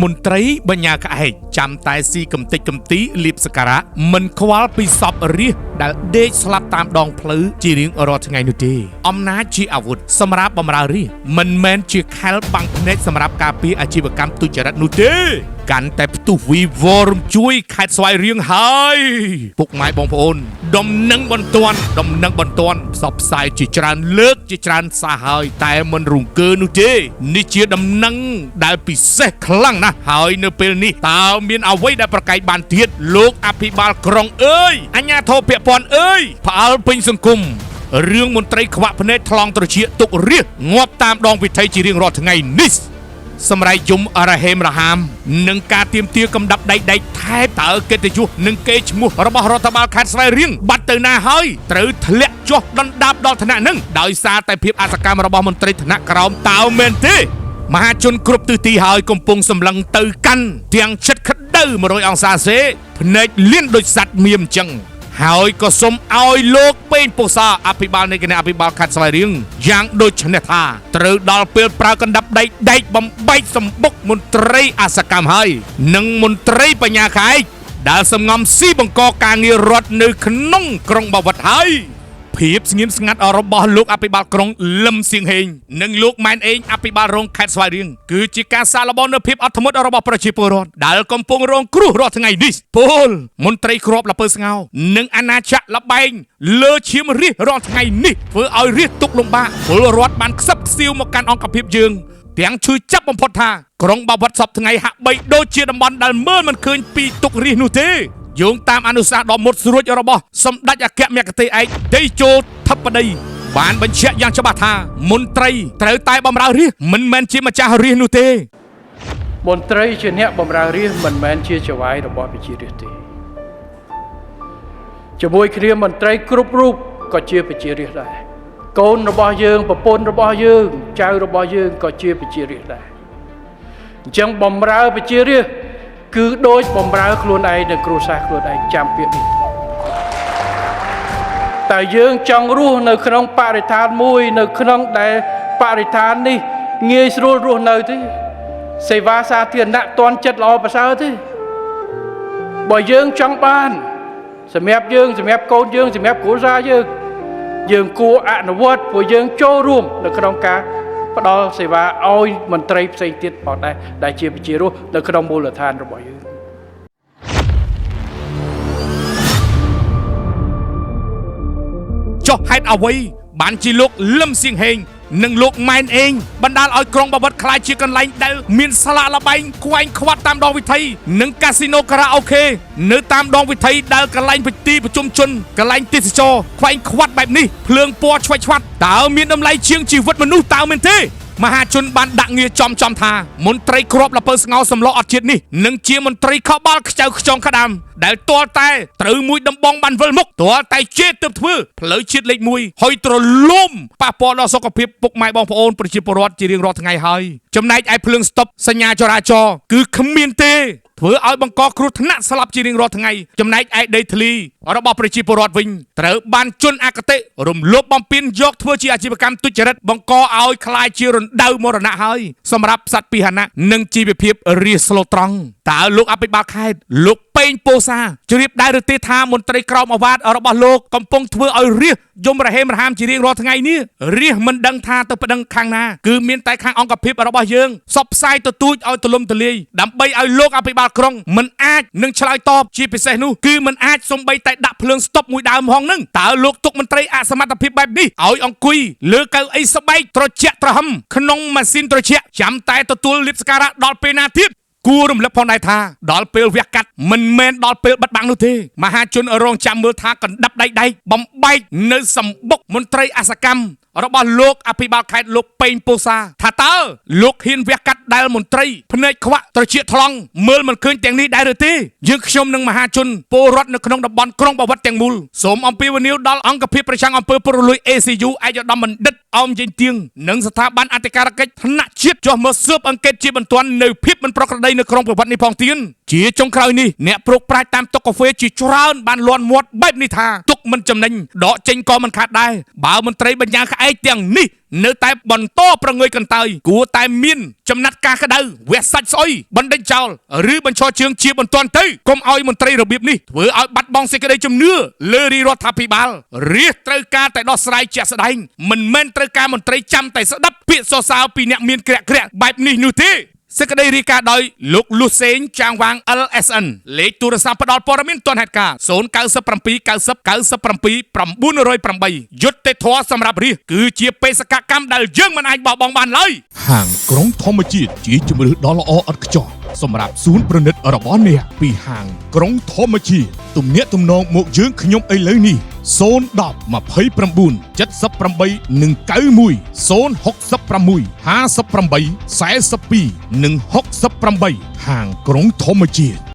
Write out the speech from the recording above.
មន្ត្រីបញ្ញាក្អែកចាំតែស៊ីកំតិចកំទីលៀបសការៈមិនខ្វល់ពីសពរាជដែលដេកស្លាប់តាមដងផ្លូវជារៀងរាល់ថ្ងៃនោះទេអំណាចជាអាវុធសម្រាប់បម្រើរាជមិនមែនជាខែលបាំងភ្នែកសម្រាប់ការពារអាជីវកម្មទុច្ចរិតនោះទេកាន់តែផ្ទុះវីវរំជួយខេត្តស្វាយរៀងហើយពុកម៉ែបងប្អូនដំណឹងបន្ទាន់ផ្សព្វផ្សាយជាច្រើនលើកជាច្រើនសារហើយតែមិនរង្គើនោះទេនេះជាដំណឹងដែលពិសេសខ្លាំងណាស់ហើយនៅពេលនេះតើមានអ្វីដែលប្រកែកបានទៀតលោកអភិបាលក្រុងអើយអាជ្ញាធរពាក់ព័ន្ធអើយផ្អើលពេញសង្គមរឿងមន្ត្រីខ្វាក់ភ្នែកថ្លង់ត្រចៀកទុករាជងាប់តាមដងវិថីជារៀងរាល់ថ្ងៃនេះសម្រាប់យមអរហេមរហាមនឹងការទៀមទាកំដាប់ដែកថែបតើកិត្តិយសនិងកេរ្តិ៍ឈ្មោះរបស់រដ្ឋបាលខេត្តស្វាយរៀងបាត់ទៅណាហើយត្រូវធ្លាក់ចុះដណ្ដាបដល់ឋានៈនឹងដោយសារតែភាពអសកម្មរបស់មន្ត្រីឋានៈក្រោមតើមែនទេមហាជនគ្រប់ទិសទីហើយកំពុងសម្លឹងទៅកាន់ទាំងចិត្តក្តៅ100អង្សាសេភ្នែកលៀនដូចសត្វមៀមអញ្ចឹងហើយក៏សូមឲ្យលោកពេញពោសាអភិបាលនៃគណៈអភិបាលខេត្តស្វាយរៀងយ៉ាងដូចនេះថាត្រូវដល់ពេលប្រើកណ្ដាប់ដែកបំបែកសម្បុកមន្ត្រីអសកម្មហើយនិងមន្ត្រីបញ្ញាក្អែកដែលសំងំស៊ីបង្កការងាររដ្ឋនៅក្នុងក្រុងបាវិតហើយភាពស្ងៀមស្ងាត់របស់លោកអភិបាលក្រុងលឹមសៀងហេងនិងលោកម៉ែនអេងអភិបាលរងខេត្តស្វាយរៀងគឺជាការសាកល្បងនូវភាពអត់ធ្មត់របស់ប្រជាពលរដ្ឋដែលកំពុងរងគ្រោះរាល់ថ្ងៃនេះពលមន្ត្រីគ្រាប់ល្ពើស្ងោនិងអាណាចក្រលបែងលើឈាមរាជរាល់ថ្ងៃនេះធ្វើឲ្យរាជទុកលំបាកពលរដ្ឋបានខ្សឹបខ្សៀវមកកាន់អង្គភាពយើងទាំងឈឺចាប់បំផុតថាក្រុងបាវិតសពថ្ងៃហាក់បីដូចជាតំបន់ដែលមើលមិនឃើញពីទុករាជនោះទេយោងតាមអនុសាសន៍ដ៏មុតស្រួចរបស់សម្ដេចអគ្គមគ្គទេឯកតេជោធិបតីបានបញ្ជាក់យ៉ាងច្បាស់ថាមន្ត្រីត្រូវតែបម្រើរាជមិនមែនជាម្ចាស់រាជនោះទេមន្ត្រីជាអ្នកបម្រើរាជមិនមែនជាចៅហ្វាយរបស់ប្រជារាស្ត្រទេជាមួយគ្នាមន្ត្រីគ្រប់រូបក៏ជាប្រជារាស្ត្រដែរកូនរបស់យើងប្រពន្ធរបស់យើងចៅរបស់យើងក៏ជាប្រជារាស្ត្រដែរអញ្ចឹងបម្រើប្រជារាស្ត្រគឺដូចបំរើខ្លួនឯងនិងគ្រួសារខ្លួនឯងចាំពាក្យនេះតែយើងចង់រស់នៅក្នុងបរិស្ថានមួយនៅក្នុងដែលបរិស្ថាននេះងាយស្រួលរស់នៅទេសេវាសាធារណៈទាន់ចិត្តល្អប្រសើរទេបើយើងចង់បានសម្រាប់យើងសម្រាប់កូនយើងសម្រាប់គ្រួសារយើងគួរអនុវត្តព្រោះយើងចូលរួមនៅក្នុងការផ្ដល់សេវាឲ្យមន្ត្រីផ្សេងទៀតផងដែរដែលជាប្រជារស់នៅក្នុងមូលដ្ឋានរបស់យើងចុះហេតុអ្វីបានជាលោកលឹមសៀងហេងនិងលោកម៉ែនអេងបណ្ដាលឲ្យក្រុងបាវិតក្លាយជាកន្លែងដែលមានស្លាកល្បែងខ្វែងខ្វាត់តាមដងវិថីនិងកាស៊ីណូការ៉ាអូខេនៅតាមដងវិថីដែលកន្លែងទីប្រជុំជនកន្លែងទេសចរខ្វែងខ្វាត់បែបនេះភ្លើងពណ៌ឆ្វេងឆ្វាត់តើមានតម្លៃជាងជីវិតមនុស្សតើមែនទេមហាជនបានដាក់ងារចំថាមន្ត្រីគ្រាប់ល្ពើស្ងោសម្លោះអត់ជាតិនេះនឹងជាមន្ត្រីខបាល់ខ្ចៅខ្ចងក្តាមដែលទាល់តែត្រូវមួយដំបងបានវិលមុខទាល់តែជេរទើបធ្វើផ្លូវជាតិលេខ1ហុយទ្រលំប៉ះពាល់ដល់សុខភាពពុកម៉ែបងប្អូនប្រជាពលរដ្ឋជារៀងរាល់ថ្ងៃហើយចំណែកឯភ្លើងស្តុបសញ្ញាចរាចរណ៍គឺគ្មានទេធ្វើឲ្យបង្កគ្រោះថ្នាក់ស្លាប់ជារៀងរាល់ថ្ងៃចំណែកឯដីធ្លីរបស់ប្រជាពលរដ្ឋវិញត្រូវបានជន់អគតិរំលោភបំពានយកធ្វើជាអាជីវកម្មទុច្ចរិតបង្កឲ្យคล้ายជារណ្ដៅមរណៈហើយសម្រាប់សត្វពាហនៈនិងជីវភាពរាស្ត្រស្លូតត្រង់តើលោកអភិបាលខេត្តលោកពេញពោសាជ្រាបដែរឬទេថាមន្ត្រីក្រមអាវ៉ាតរបស់លោកកំពុងធ្វើឲ្យរាស្ត្រយមរហេមរហាមជារៀងរាល់ថ្ងៃនេះរាស្ត្រមិនដឹងថាទៅប្តឹងខាងណាគឺមានតែខាងអង្គភាពរបស់យើងសពផ្សាយទទូចឲ្យទលំទលាយដើម្បីឲ្យលោកអភិបាលក្រុងមិនអាចនឹងឆ្លើយតបជាពិសេសនោះគឺមិនអាចសំបីតែដាក់ភ្លើងស្តុបមួយដើមហងនឹងតើលោកទុកមន្ត្រីអសមត្ថភាពបែបនេះឲ្យអង្គុយលើកៅអីស្បែកត្រជាក់ត្រហឹមក្នុងម៉ាស៊ីនត្រជាក់ចាំតែទទួលលៀបសការៈដល់ពេលណាទៀតគួររំលឹកផងដែរថាដល់ពេលវះកាត់មិនមែនដល់ពេលបិទបាំងនោះទេមហាជនរងចាំមើលថាកណ្ដាប់ដែកបំបែកនៅសម្បុកមន្ត្រីអសកម្មរបស់លោកអភិបាលខេត្តលោកពេញពោសាថាតើលោកហ៊ានវះកាត់ដែលមន្ត្រីភ្នែកខ្វាក់ត្រចៀកថ្លង់មើលមិនឃើញទាំងនេះដែរឬទេយើងខ្ញុំនិងមហាជនពលរដ្ឋនៅក្នុងតំបន់ក្រុងបាវិតទាំងមូលសូមអំពាវនាវដល់អង្គភាពប្រចាំអង្គើពុរលួយ ACU ឯកឧត្តមបណ្ឌិតអមយេងទៀងនិងស្ថាប័នអធិការកិច្ចថ្នាក់ជាតិចុះមើលស៊ើបអង្កេតជាបន្ទាន់នៅភាពមិនប្រក្រតីនៅក្រុងបាវិតនេះផងទៀត ជាចុងក្រោយនេះអ្នកប្រុកប្រាជ្ញតាមតុកកាហ្វេជាច្រើនបានលន់មាត់បែបនេះថាទុកមិនចំណេញដកចេញក៏មិនខាតដែរបើមន្ត្រីបញ្ញាក្អែកទាំងនេះនៅតែបន្តប្រងើយកន្តើយគួរតែមានចំណាត់ការក្តៅវះសាច់ស្អុយបណ្ដេញចោលឬបញ្ឈរជើងជាបន្ទាន់ទៅកុំឲ្យមន្ត្រីរបៀបនេះធ្វើឲ្យបាត់បង់សេចក្តីជំនឿលើរាជរដ្ឋាភិបាលរាជត្រូវការតែដោះស្រាយជាក់ស្ដែងមិនមែនត្រូវការមន្ត្រីចាំតែស្ដាប់ពាក្យសរសើរពីអ្នកមានក្រាក់បែបនេះនោះទេសេចក្តីរាយការណ៍ដោយលោកលូសេងចាងវាង LSN លេខទូរស័ព្ទផ្ដល់ព័ត៌មានទាន់ហេតុការណ៍09790909908យុត្តិធម៌សម្រាប់រាជគឺជាបេសកកម្មដែលយើងមិនអាចបោះបង់បានឡើយហាងក្រុងធម្មជាតិជាជំរឿនដ៏ល្អឥតខ្ចោះសម្រាប់សួនប្រណិតរបស់អ្នកពីហាងក្រុងធម្មជាតិទំនាក់ទំនងមកយើងខ្ញុំឥឡូវនេះ010 29 78 និង 91 066 58 42 និង 68ហាងក្រុងធម្មជាតិ